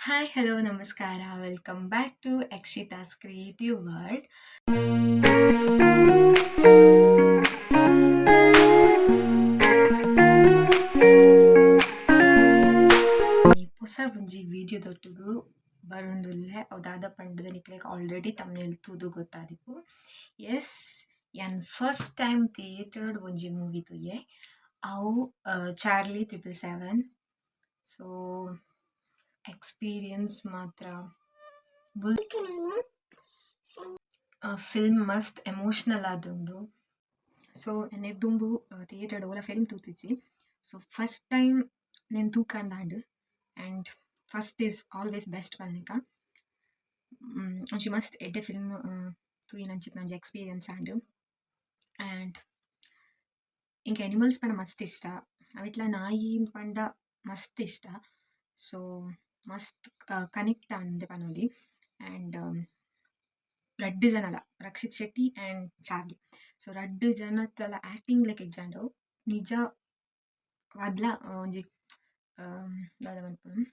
Hi, hello, namaskara. Welcome back to Akshita's Creative World. ಈ ಹೊಸ ಒಂಜಿ ವಿಡಿಯೋದೊಟ್ಟಿಗೂ ಬರೊಂದುಲ್ಲೆ ಅವು ದಾದ ಪಂಡದ ನಿಕ್ಲೆಗ್ ಆಲ್ರೆಡಿ ತಮ್ಮನೇಲ್ ತೂದು ಗೊತ್ತಾದಿಪ್ಪು. ಎಸ್, ಯಾನ್ ಫಸ್ಟ್ ಟೈಮ್ ಥಿಯೇಟರ್ಡ್ ಒಂಜಿ ಮೂವಿ ತೂಯೆ ಅವು ಚಾರ್ಲಿ 777. ಸೊ ಎಕ್ಸ್ಪೀರಿಯನ್ಸ್ ಮಾತ್ರ ಫಿಲ್ಮ್ ಮಸ್ತ್ ಎಮೋಷ್ನಲ್ ಆದುಂಡು. ಸೊ ಎನ್ನೆಗ್ ದುಂಬು ಥಿಯೇಟರ್ಡ್ ಓಲ ಫಿಲ್ಮ್ ತೂತಿಜ್ಜಿ. ಸೊ ಫಸ್ಟ್ ಟೈಮ್ ನೆನ್ ತೂಕಂದಾಂಡ್ and first is always best ಪನ್ನಿಕ ಒಂಜಿ ಮಸ್ತ್ ಎಡ್ಡೆ ಫಿಲ್ಮ್ ತೂಯಿನಂಚಿತ್ ನಂಜಿ ಎಕ್ಸ್ಪೀರಿಯನ್ಸ್ ಆಂಡ್. ಆ್ಯಂಡ್ ಇಂಕ ಎನಿಮಲ್ಸ್ ಪಂಡ ಮಸ್ತ್ ಇಷ್ಟ, ಅವಿಟ್ಲ ನಾಯಿ ಪಂಡ ಮಸ್ತ್ ಇಷ್ಟ. ಸೊ ಮಸ್ತ್ ಕನೆಕ್ಟ್ ಆಂದೆ ಪನೊಲಿ. ಆ್ಯಂಡ್ ರಡ್ಡ್ ಜನಲ Rakshit Shetty and Charlie. So ರಡ್ಡ್ ಜನತಲ ಆ್ಯಕ್ಟಿಂಗ್ ಲೆಕ್ಕ ಎಗ್ಜಾಂಡು ನಿಜ ವಾದ್ಲ ಒಂಜಿ ದಾದ ಮನ್ಪುನು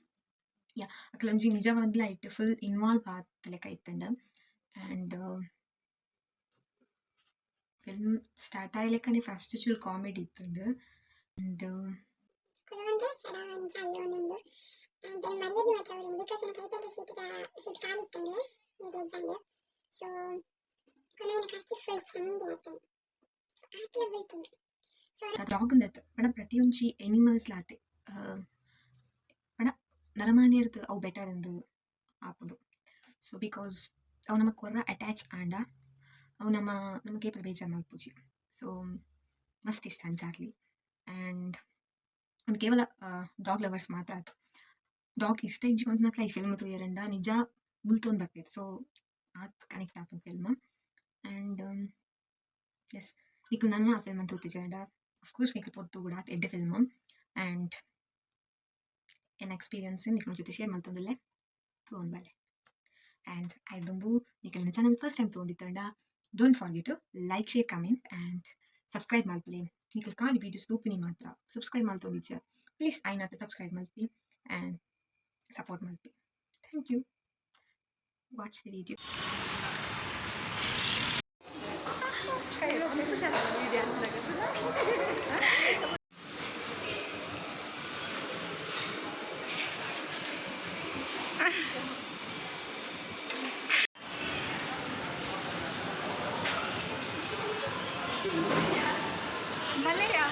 ಯಾ ಅಕ್ಲ ಒಂಜಿ ನಿಜವಾದ್ಲ ಇಟ್ಟು ಫುಲ್ ಇನ್ವಾಲ್ವ್ ಆತ್ ಲೆಕ್ಕ ಇತ್ತಂಡ. ಆ್ಯಂಡ್ ಫಿಲ್ಮ್ ಸ್ಟಾರ್ಟ್ ಆಯ್ಲೆಕ್ಕನೆ ಫಸ್ಟ್ ಚೂರು ಕಾಮಿಡಿ ಇತ್ತುಂಡು. ಆ್ಯಂಡ್ ಡ್ರಾಗಂದತ್ ಪಂಡ ಪ್ರತಿಯೊಂಜಿ ಎನಿಮಲ್ಸ್ ಲಾತೆ ಪಂಡ ನರಮಾನ್ಯರ್ದು ಅವು ಬೆಟರ್ ಎಂದು ಆಪುಂಡು. ಸೊ ಬಿಕಾಸ್ ಅವು ನಮಕ್ ಕೊರ್ರ ಅಟ್ಯಾಚ್ ಆಂಡ ಅವು ನಮಗೆ ಬೇಜಾರು ಮಲ್ಪುಜಿ. ಸೊ ಮಸ್ತ್ ಇಷ್ಟ ಆಂಡ್ ಚಾರ್ಲಿ. ಆ್ಯಂಡ್ ಒಂದು ಕೇವಲ ಡಾಗ್ ಲವರ್ಸ್ ಮಾತ್ರ ಆಯ್ತು ಡಾಗ್ ಇಷ್ಟ ಇಜ್ಜಿ ಮಾತ್ರ ಈ ಫಿಲ್ಮ್ ತೂಯರಂಡ ನಿಜ ಬುಲ್ತೊಂದು ಬರ್ತೀರಿ. ಸೊ ಆತ್ ಕನೆಕ್ಟ್ ಆಪುನ್ ಫಿಲ್ಮ್. ಆ್ಯಂಡ್ ಎಸ್ ನಿಕ್ಲು ನನ್ನ ಆ ಫಿಲ್ಮ್ ತೂತಿಜಂಡ ಅಫ್ಕೋರ್ಸ್ ನಿಕ್ಲು ಪೊತ್ತು ಕೂಡ ಆತ್ ಎಡ್ಡೆ ಫಿಲ್ಮ್. ಆ್ಯಂಡ್ ಎನ್ ಎಕ್ಸ್ಪೀರಿಯನ್ಸ್ ನಿಕ್ಲು ಜೊತೆ ಶೇರ್ ಮಲ್ತೊಂದುಲ್ಲೆ ತೂವೊಂದು ಬಲ್ಲೆ. ಆ್ಯಂಡ್ ಐದುಂಬು ನಿಕ್ಲು ನನ್ನ ಚಾನಲ್ ಫಸ್ಟ್ ಟೈಮ್ ತೊಗೊಂಡಿತ್ತಂಡ don't forget to like, share, comment and subscribe ಮಲ್ಪುಲೆ. ನಿಕ್ಲು ಕಾಲಿ ವೀಡಿಯೋಸ್ ತೂಪಿನಿ ಮಾತ್ರ ಸಬ್ಸ್ಕ್ರೈಬ್ ಮಲ್ತೊಂದಿಜ್ಜ ಪ್ಲೀಸ್ ಐನಾತ ಸಬ್ಸ್ಕ್ರೈಬ್ ಮಲ್ಪಿ ಆ್ಯಂಡ್ ಸಪೋರ್ಟ್ ಮಲ್ಪಿ. Thank you. Watch the video. ಮಲೆಯಾ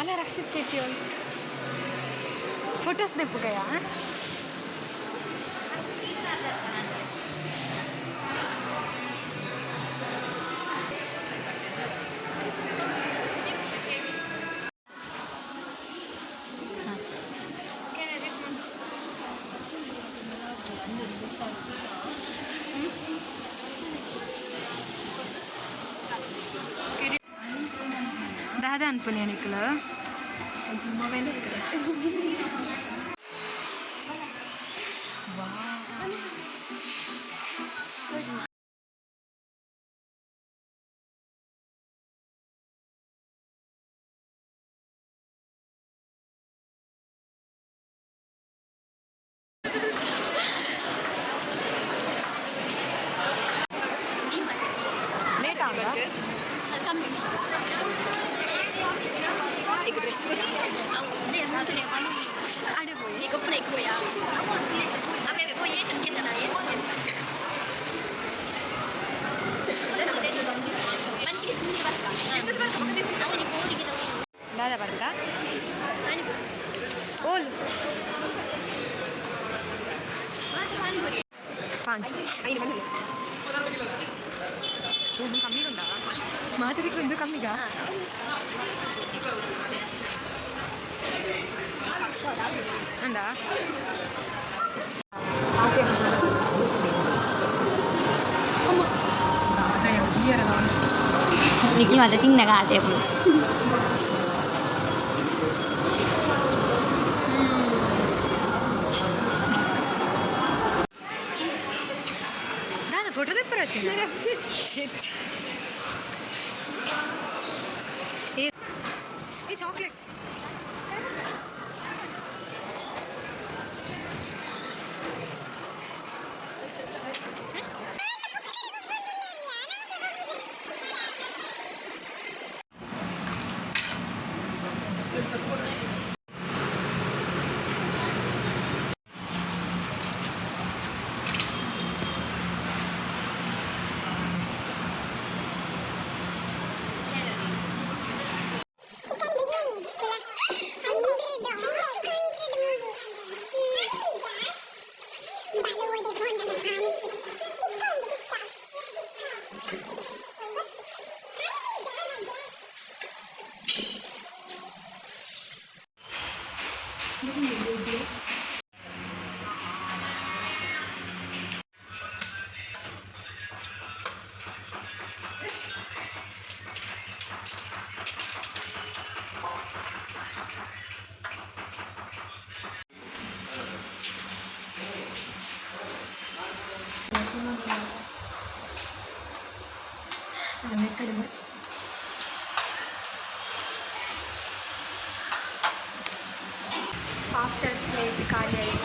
ಅಲ್ಲ ರಕ್ಷಿತ್ ಶೆಟ್ಟಿ ಅವರು ಫೋಟೋಸ್ ನೆಪ್ಪುಗಯಾ दादा अनपुनी निकल मोबाइल लेट आगा ada boy, ikut pernah ikut ya. Apa yang boy itu kita nak ya? Pancing itu ni berkah. Itu berkah. Aku ni boy kita. Dah ada berkah. Ol. Panch. Ayo mana? Itu kami kan dah. Mati itu kami dah. Anda? Oke. Ada yang dia ada. Niki ada tinggal nggak sih? Shit ఈ chocolates after plate ఖాళీ అయ్యి